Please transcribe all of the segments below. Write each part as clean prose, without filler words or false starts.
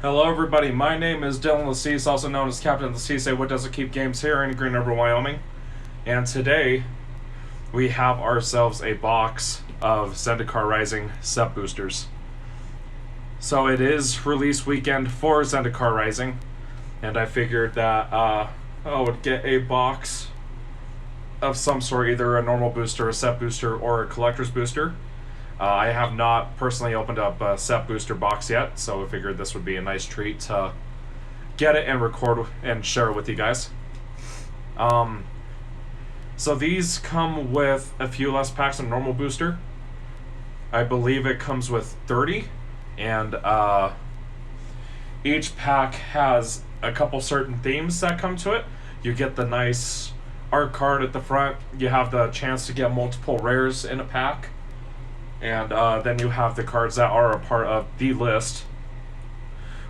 Hello everybody, my name is Dylan Lassise, also known as Captain Lassise, What Does It Keep Games here in Green River, Wyoming. And today, we have ourselves a box of Zendikar Rising set boosters. So it is release weekend for Zendikar Rising, and I figured that I would get a box of some sort, either a normal booster, a set booster, or a collector's booster. I have not personally opened up a set booster box yet, so I figured this would be a nice treat to get it and record and share it with you guys. So these come with a few less packs than normal booster. I believe it comes with 30, and each pack has a couple certain themes that come to it. You get the nice art card at the front, you have the chance to get multiple rares in a pack, and then you have the cards that are a part of the list,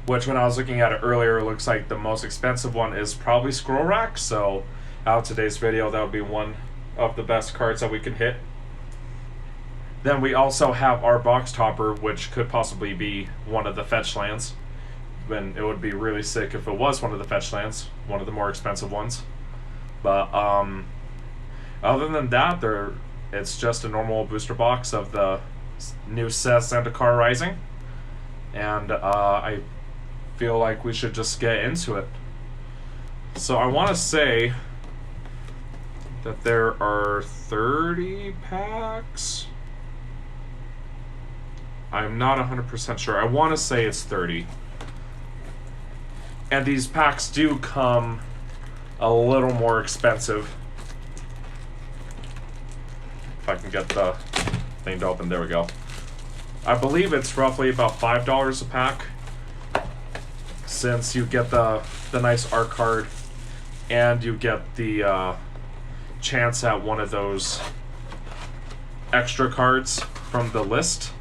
which when I was looking at it earlier, it looks like the most expensive one is probably Scroll Rack, so out of today's video, that would be one of the best cards that we could hit. Then we also have our box topper, which could possibly be one of the fetch lands, and it would be really sick if it was one of the fetch lands, one of the more expensive ones. But other than that, it's just a normal booster box of the new set Zendikar Rising, and I feel like we should just get into it. So I want to say that there are 30 packs. I'm not 100% sure. I want to say it's 30. And these packs do come a little more expensive. If I can get the thing to open, there we go. I believe it's roughly about $5 a pack, since you get the nice art card and you get the chance at one of those extra cards from the list.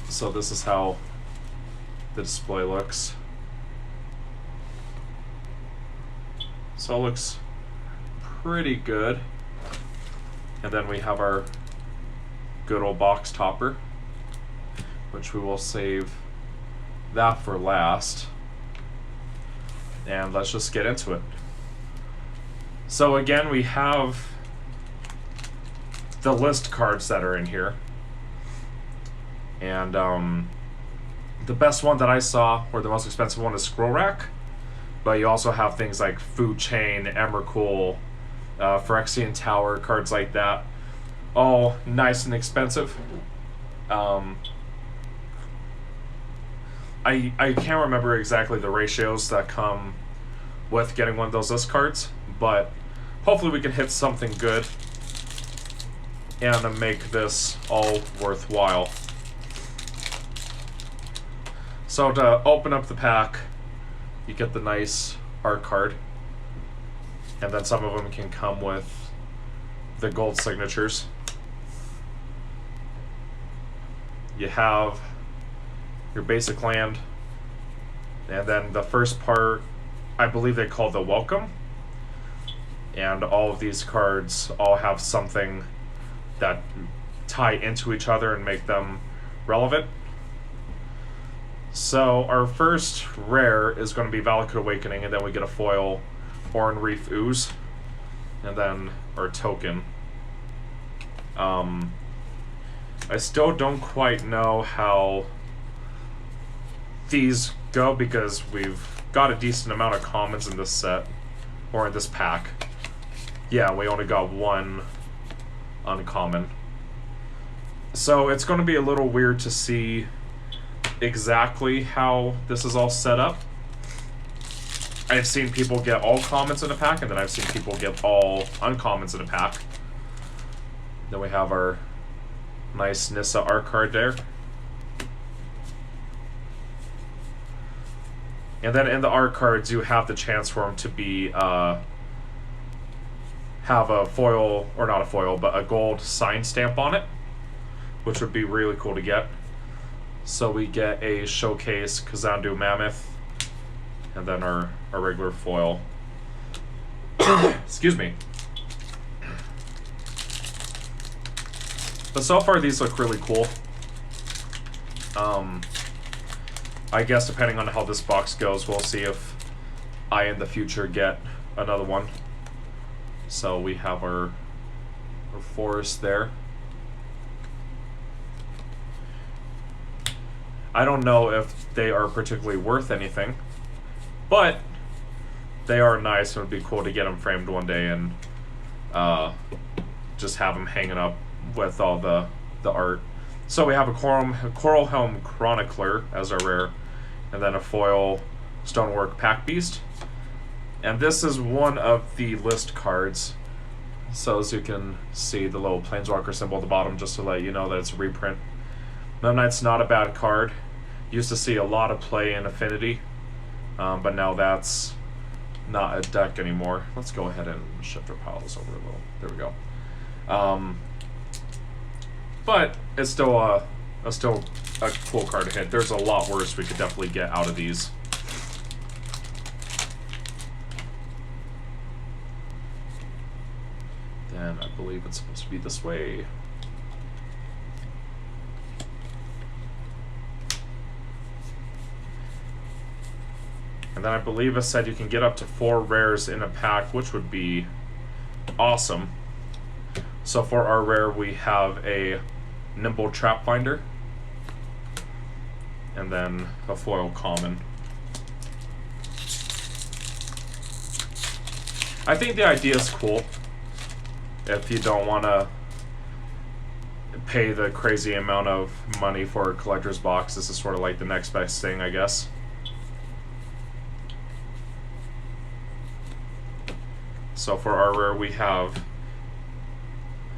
So this is how the display looks. So it looks pretty good. And then we have our good old box topper, which we will save that for last. And let's just get into it. So again, we have the list cards that are in here. And the best one that I saw, or the most expensive one, is Scroll Rack. But you also have things like Food Chain, Emrakul, Phyrexian Tower, cards like that. All nice and expensive. I can't remember exactly the ratios that come with getting one of those list cards, but hopefully we can hit something good and make this all worthwhile. So to open up the pack, you get the nice art card, and then some of them can come with the gold signatures. You have your basic land, and then the first part, I believe they call the welcome, and all of these cards all have something that tie into each other and make them relevant. So our first rare is going to be Valakut Awakening, and then we get a foil Oran Reef Ooze, and then our token. I still don't quite know how these go, because we've got a decent amount of commons in this set, or in this pack. Yeah, we only got one uncommon. So it's going to be a little weird to see exactly how this is all set up. I've seen people get all commons in a pack, and then I've seen people get all uncommons in a pack. Then we have our nice Nissa art card there. And then in the art cards, you have the chance for them to be have a foil, or not a foil, but a gold sign stamp on it, which would be really cool to get. So we get a showcase Kazandu Mammoth, and then our regular foil. Excuse me. But so far these look really cool. I guess depending on how this box goes, we'll see if I in the future get another one. So we have our forest there. I don't know if they are particularly worth anything, but they are nice. It would be cool to get them framed one day and just have them hanging up with all the art. So we have a Coral Helm Chronicler as our rare, and then a foil Stonework Pack Beast. And this is one of the list cards. So as you can see, the little Planeswalker symbol at the bottom, just to let you know that it's a reprint. Meta Knight's not a bad card. Used to see a lot of play in Affinity, but now that's not a deck anymore. Let's go ahead and shift our piles over a little. There we go. But it's still a cool card to hit. There's a lot worse we could definitely get out of these. Then I believe it's supposed to be this way. And then I believe it said you can get up to 4 rares in a pack, which would be awesome. So for our rare, we have a Nimble Trap Finder, and then a foil common. I think the idea is cool. If you don't want to pay the crazy amount of money for a collector's box, this is sort of like the next best thing, I guess. So for our rare, we have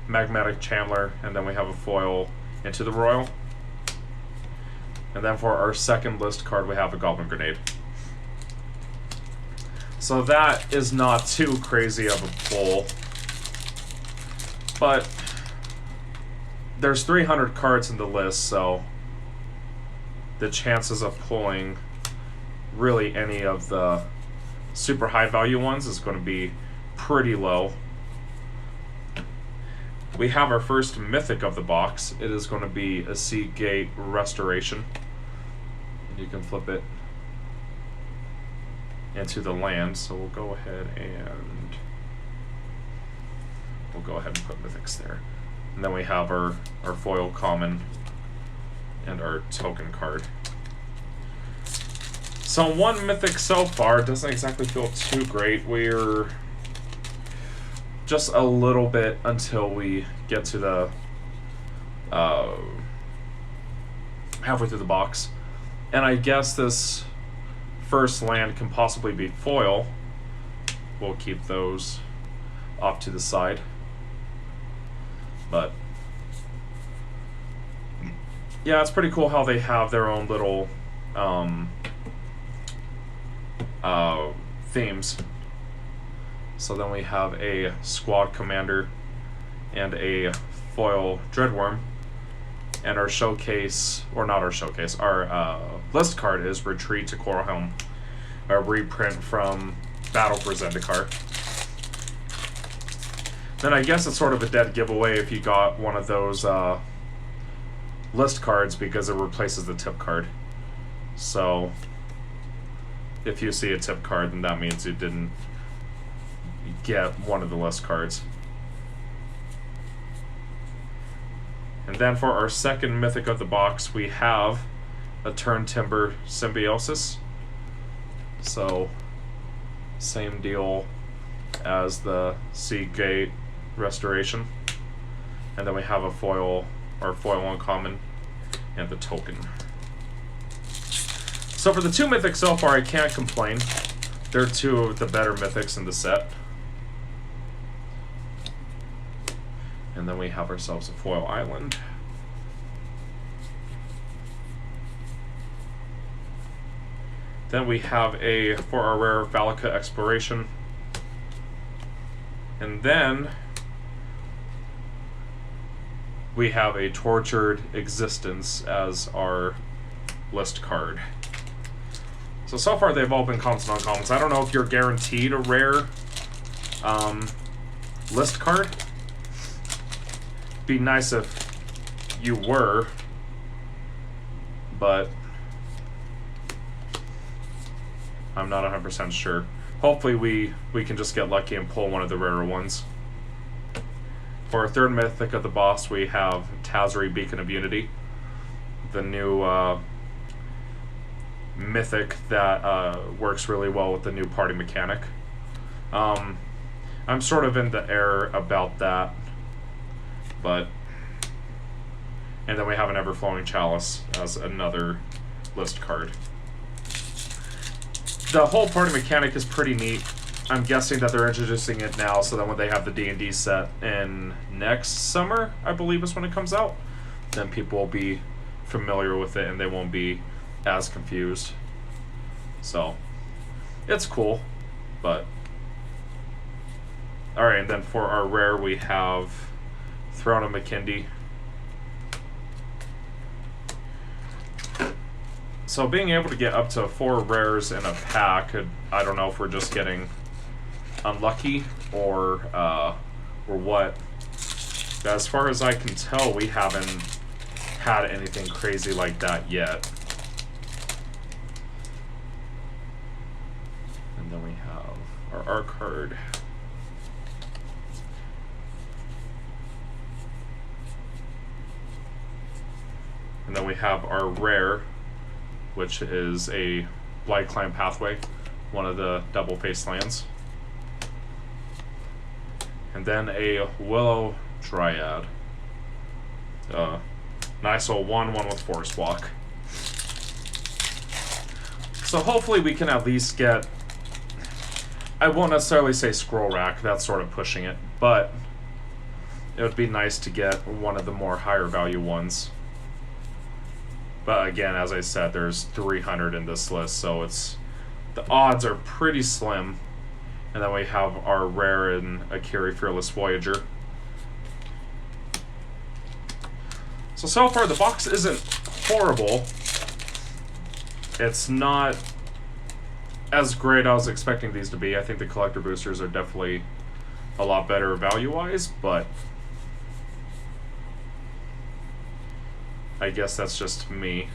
Magmatic Chandler, and then we have a foil Into the Royal. And then for our second list card, we have a Goblin Grenade. So that is not too crazy of a pull. But there's 300 cards in the list, so the chances of pulling really any of the super high value ones is going to be pretty low. We have our first mythic of the box. It is going to be a Seagate Restoration. You can flip it into the land, so we'll go ahead and put mythics there. And then we have our foil common and our token card. So one mythic so far doesn't exactly feel too great. We're just a little bit until we get to the halfway through the box. And I guess this first land can possibly be foil. We'll keep those off to the side. But yeah, it's pretty cool how they have their own little themes. So then we have a Squad Commander and a foil Dreadworm. And our showcase, or not our showcase, our list card is Retreat to Coral Helm, a reprint from Battle for Zendikar. Then I guess it's sort of a dead giveaway if you got one of those list cards, because it replaces the tip card. So if you see a tip card, then that means you didn't get one of the list cards. And then for our second mythic of the box, we have a Turn Timber Symbiosis. So same deal as the Seagate Restoration. And then we have a foil, or foil uncommon, and the token. So for the two mythics so far, I can't complain. They're two of the better mythics in the set. And then we have ourselves a foil island. Then we have for our rare, Valaka Exploration. And then we have a Tortured Existence as our list card. So far they've all been commons and uncommons. I don't know if you're guaranteed a rare list card. Be nice if you were, but I'm not 100% sure. Hopefully we can just get lucky and pull one of the rarer ones. For our third mythic of the boss, we have Tazri, Beacon of Unity, the new mythic that works really well with the new party mechanic. I'm sort of in the air about that, but... And then we have an Ever-Flowing Chalice as another list card. The whole party mechanic is pretty neat. I'm guessing that they're introducing it now, so that when they have the D&D set in next summer, I believe is when it comes out, then people will be familiar with it and they won't be as confused. So, it's cool, but... Alright, and then for our rare, we have Throne of Makindi. So being able to get up to 4 rares in a pack, I don't know if we're just getting unlucky or what. But as far as I can tell, we haven't had anything crazy like that yet. And then we have our art card. And then we have our rare, which is a Blightclimb Pathway, one of the double-faced lands. And then a Willow Dryad. Nice old 1/1 with Forest Walk. So hopefully we can at least get... I won't necessarily say Scroll Rack, that's sort of pushing it, but it would be nice to get one of the more higher value ones. But again, as I said, there's 300 in this list, so the odds are pretty slim. And then we have our rare in Akiri, Fearless Voyager. So far the box isn't horrible. It's not as great as I was expecting these to be. I think the collector boosters are definitely a lot better value-wise, but I guess that's just me.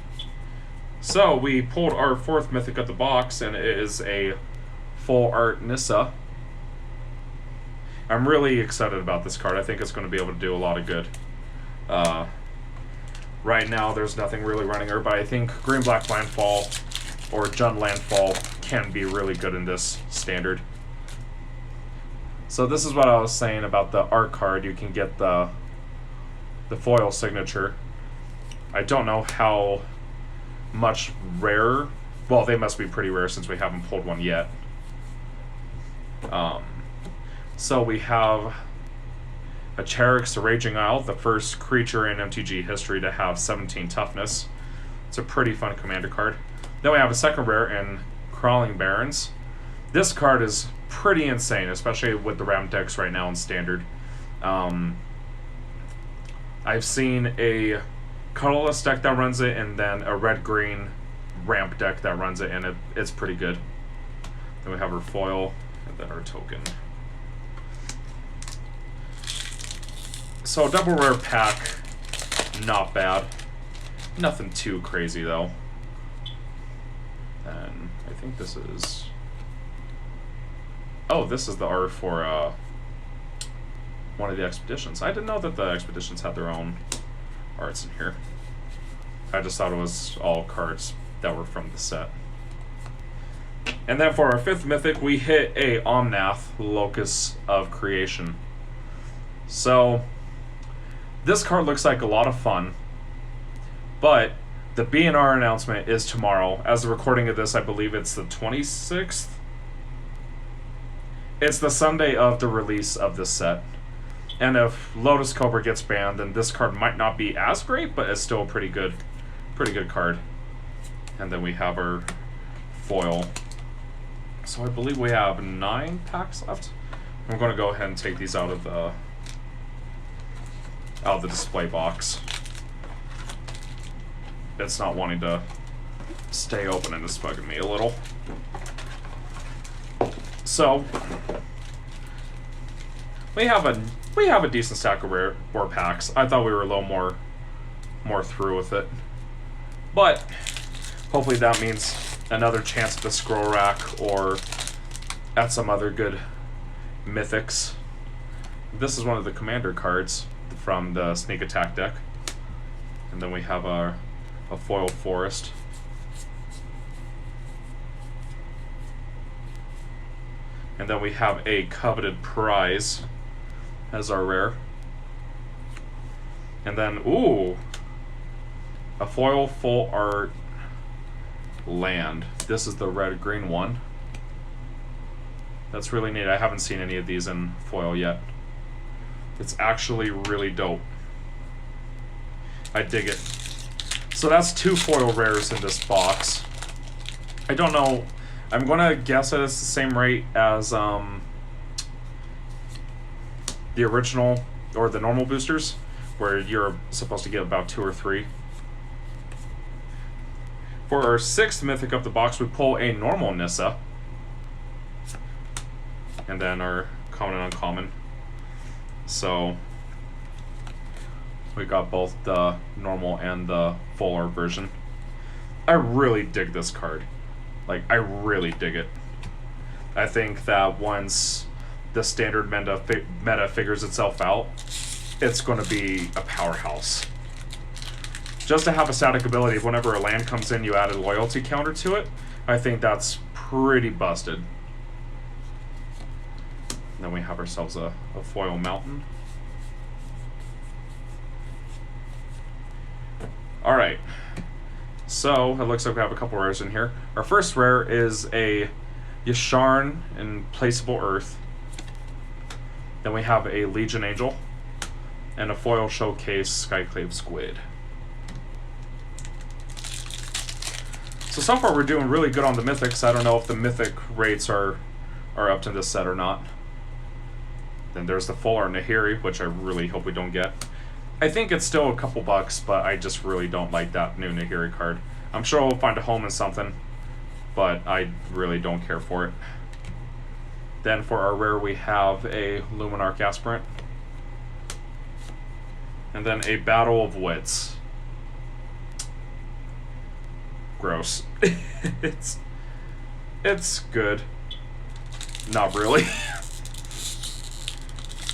So we pulled our 4th mythic of the box, and it is a full art Nissa. I'm really excited about this card. I think it's going to be able to do a lot of good. Right now there's nothing really running her, but I think Green-Black Landfall or Jund Landfall can be really good in this standard. So this is what I was saying about the art card. You can get the foil signature. I don't know how much rarer. Well, they must be pretty rare since we haven't pulled one yet. So we have a Cherix, the Raging Isle, the first creature in MTG history to have 17 toughness. It's a pretty fun commander card. Then we have a second rare in Crawling Barrens. This card is pretty insane, especially with the ramp decks right now in Standard. I've seen a colorless deck that runs it, and then a red-green ramp deck that runs it, and it's pretty good. Then we have our foil, and then our token. So a double rare pack, not bad. Nothing too crazy though. And I think this is... Oh, this is the art for one of the expeditions. I didn't know that the expeditions had their own arts in here. I just thought it was all cards that were from the set. And then for our 5th mythic, we hit a Omnath, Locus of Creation. So this card looks like a lot of fun, but the BNR announcement is tomorrow. As the recording of this, I believe it's the 26th. It's the Sunday of the release of this set. And if Lotus Cobra gets banned, then this card might not be as great, but it's still a pretty good card. And then we have our foil. So I believe we have 9 packs left. I'm going to go ahead and take these out of the display box. It's not wanting to stay open and it's bugging me a little. So we have a decent stack of rare packs. I thought we were a little more through with it, but hopefully that means another chance at the scroll rack or at some other good mythics. This is one of the commander cards from the sneak attack deck. And then we have a foil forest. And then we have a coveted prize as our rare. And then, ooh, a foil full art land. This is the red-green one. That's really neat. I haven't seen any of these in foil yet. It's actually really dope. I dig it. So that's 2 foil rares in this box. I don't know. I'm gonna guess that it's the same rate as the original or the normal boosters, where you're supposed to get about 2 or 3. For our 6th mythic of the box, we pull a normal Nissa. And then our common and uncommon. So we got both the normal and the full art version. I really dig this card. Like, I really dig it. I think that once the standard meta figures itself out, it's going to be a powerhouse. Just to have a static ability, whenever a land comes in, you add a loyalty counter to it, I think that's pretty busted. And then we have ourselves a foil mountain. Alright, so it looks like we have a couple rares in here. Our first rare is a Yasharn in Placeable Earth. Then we have a Legion Angel and a foil showcase Skyclave Squid. So far we're doing really good on the mythics. I don't know if the mythic rates are up to this set or not. Then there's the full art Nahiri, which I really hope we don't get. I think it's still a couple bucks, but I just really don't like that new Nahiri card. I'm sure we'll find a home in something, but I really don't care for it. Then for our rare, we have a Luminarch Aspirant. And then a Battle of Wits. Gross. It's good. Not really.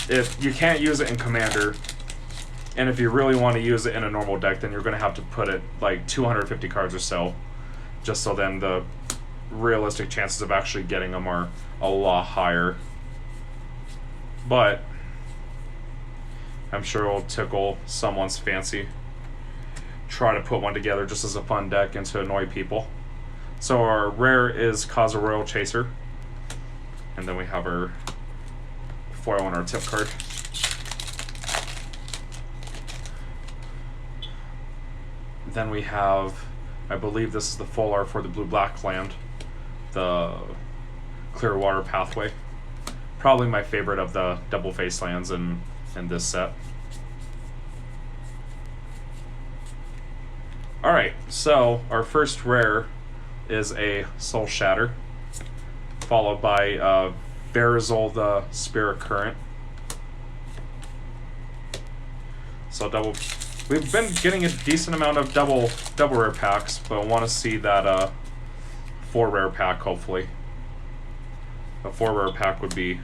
If you can't use it in Commander, and if you really want to use it in a normal deck, then you're going to have to put it like 250 cards or so, just so then the realistic chances of actually getting them are a lot higher. But I'm sure it'll tickle someone's fancy. Try to put one together just as a fun deck and to annoy people. So our rare is Kaza Royal Chaser. And then we have our foil on our tip card. Then we have, I believe this is the full art for the blue-black land, the Clearwater Pathway. Probably my favorite of the double face lands in this set. Alright, so our first rare is a Soul Shatter, followed by Verizol the Spirit Current. So we've been getting a decent amount of double rare packs, but I want to see that 4 rare pack, hopefully. A 4 rare pack would be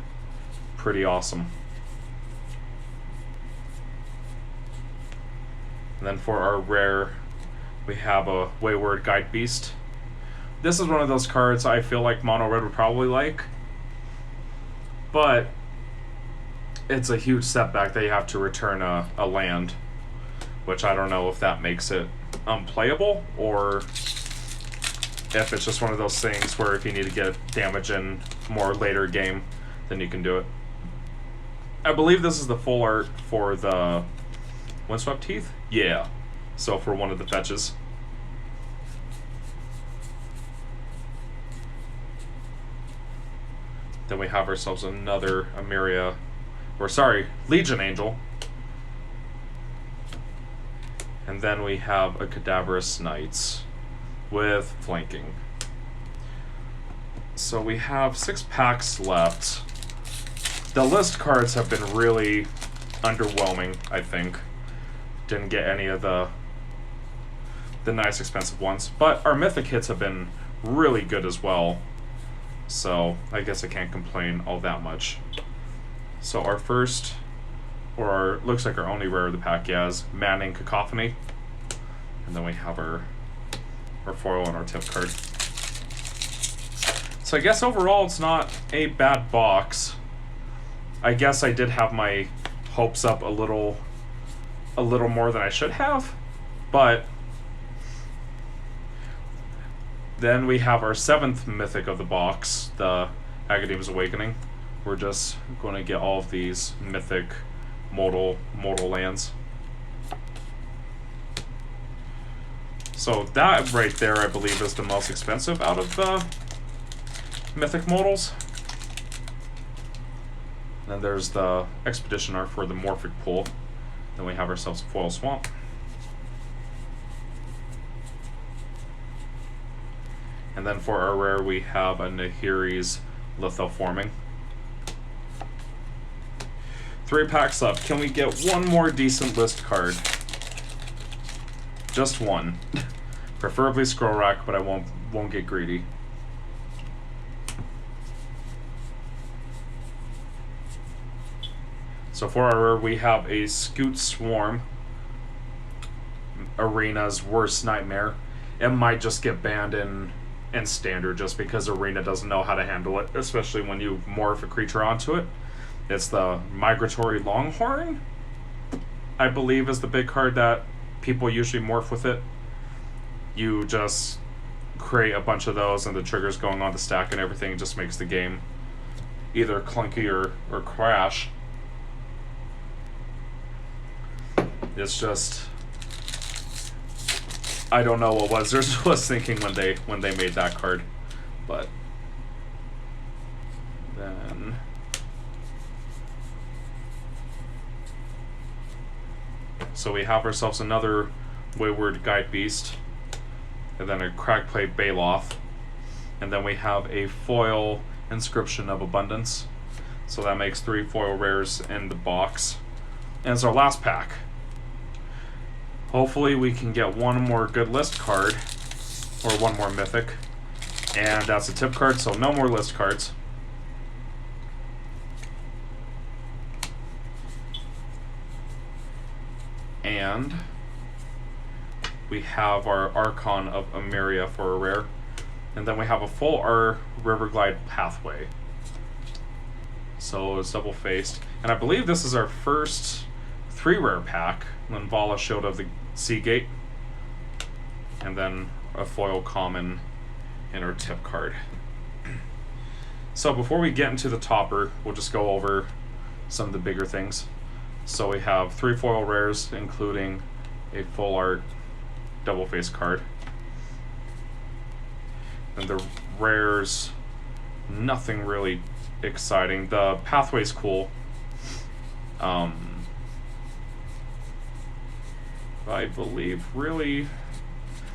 pretty awesome. And then for our rare, we have a Wayward Guide Beast. This is one of those cards I feel like Mono Red would probably like, but it's a huge setback that you have to return a land, which I don't know if that makes it unplayable or if it's just one of those things where if you need to get damage in more later game, then you can do it. I believe this is the full art for the Windswept Teeth? Yeah. So for one of the fetches. Then we have ourselves another Legion Angel. And then we have a Cadaverous Knights with flanking. So we have 6 packs left. The list cards have been really underwhelming, I think. Didn't get any of the nice expensive ones, but our mythic hits have been really good as well. So I guess I can't complain all that much. So our first, or our, looks like our only rare of the pack, yeah, is Manning Cacophony. And then we have our foil and our tip card. So I guess overall it's not a bad box. I guess I did have my hopes up a little more than I should have, but then we have our 7th mythic of the box, the Academy's Awakening. We're just going to get all of these mythic modal lands. So that right there, I believe, is the most expensive out of the mythic modals. Then there's the Expedition art for the Morphic Pool. Then we have ourselves a foil Swamp. And then for our rare, we have a Nahiri's Lithoforming. 3 packs up. Can we get one more decent list card? Just one. Preferably Scroll Rack, but I won't get greedy. So for our rare, we have a Scoot Swarm, Arena's worst nightmare. It might just get banned in Standard just because Arena doesn't know how to handle it, especially when you morph a creature onto it. It's the Migratory Longhorn, I believe, is the big card that people usually morph with it. You just create a bunch of those and the triggers going on the stack and everything just makes the game either clunky or crash. It's just, I don't know what Wizards was thinking when they made that card, but then so we have ourselves another Wayward Guide Beast, and then a Crackplate Baloth, and then we have a foil Inscription of Abundance. So that makes 3 foil rares in the box, and it's our last pack. Hopefully we can get one more good list card, or one more mythic, and that's a tip card, so no more list cards. And we have our Archon of Emeria for a rare, and then we have a full Riverglide Pathway. So it's double-faced, and I believe this is our first 3 rare pack. Then Vala Shield of the Seagate, and then a foil common in our tip card. So before we get into the topper, we'll just go over some of the bigger things. So we have 3 foil rares, including a full art double face card. And the rares, nothing really exciting. The Pathway's cool. I believe really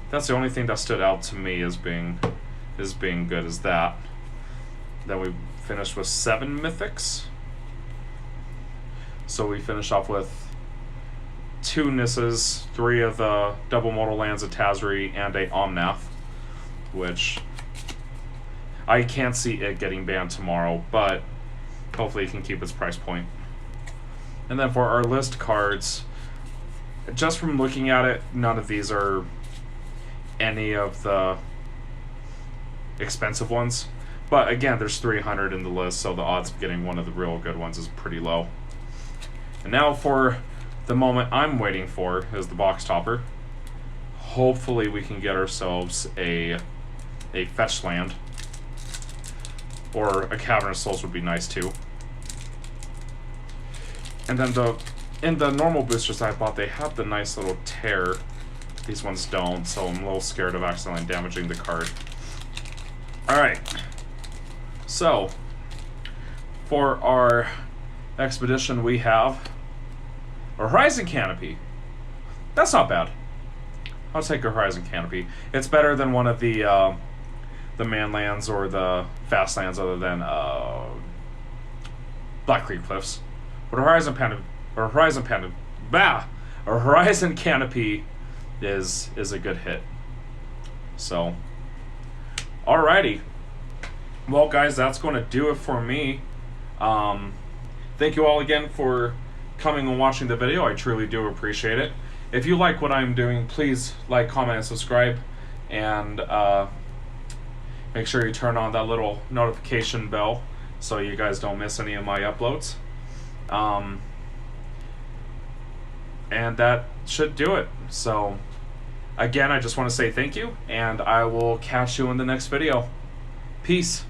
that's the only thing that stood out to me as being good is that. Then we finished with 7 mythics. So we finished off with 2 Nisses, 3 of the double modal lands of Tazri, and a Omnath, which I can't see it getting banned tomorrow, but hopefully it can keep its price point. And then for our list cards, just from looking at it, none of these are any of the expensive ones. But again, there's 300 in the list, so the odds of getting one of the real good ones is pretty low. And now for the moment I'm waiting for is the box topper. Hopefully we can get ourselves a fetch land. Or a Cavern of Souls would be nice too. And then in the normal boosters I bought, they have the nice little tear. These ones don't, so I'm a little scared of accidentally damaging the card. Alright. So, for our expedition we have a Horizon Canopy. That's not bad. I'll take a Horizon Canopy. It's better than one of the man lands or the fast lands other than Black Creek Cliffs. But a Horizon Canopy is a good hit. So Alrighty. Well, guys, that's going to do it for me. Thank you all again for coming and watching the video. I truly do appreciate it. If you like what I'm doing, please like, comment, and subscribe. And make sure you turn on that little notification bell so you guys don't miss any of my uploads. And that should do it. So, again, I just want to say thank you, and I will catch you in the next video. Peace.